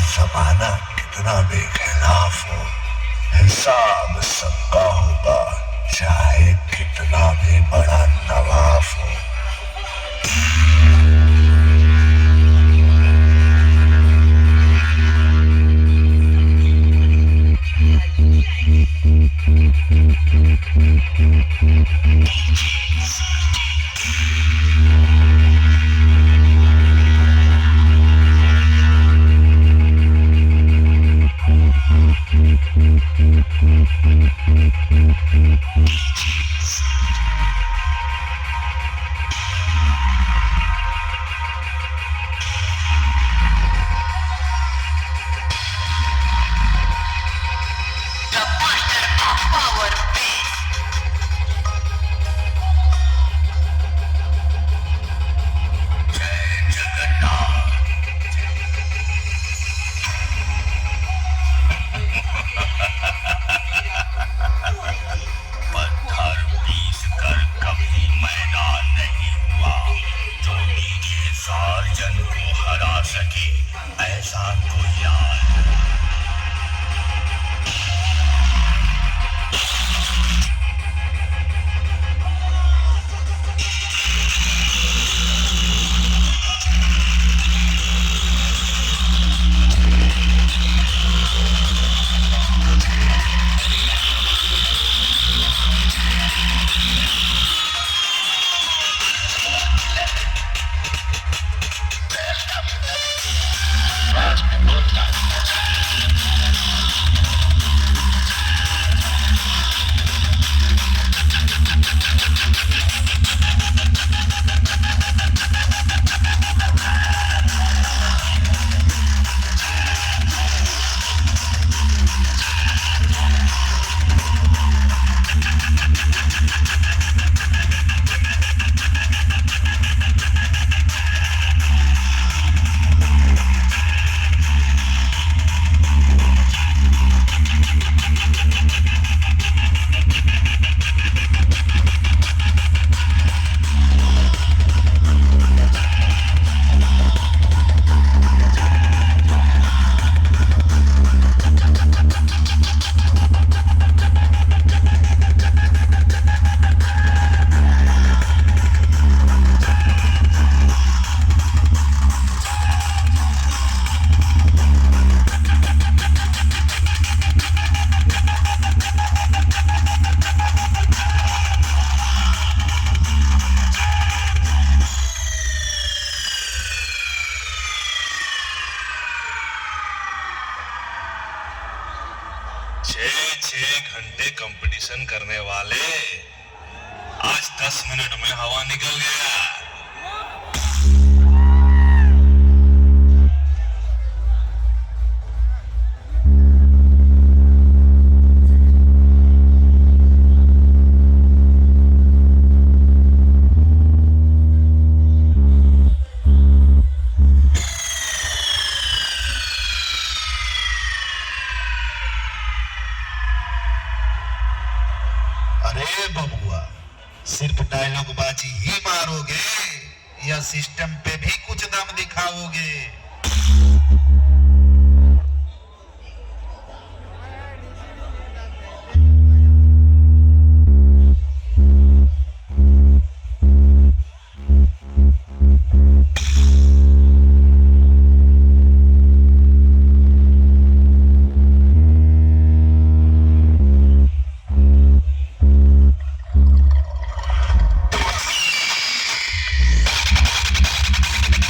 जमाना कितना बेखिलाफ हो, हिसाब सबका होगा, चाहे कितना भी बड़ा नवाब हो। पत्थर पीस कर कभी मैदान नहीं हुआ जो डीजे सार्जन को हरा सके, ऐसा तो याद। छह घंटे कंपटीशन करने वाले आज 10 मिनट में हवा निकल गया। अरे बबुआ, सिर्फ डायलॉग बाजी ही मारोगे या सिस्टम पे भी कुछ दम दिखाओगे?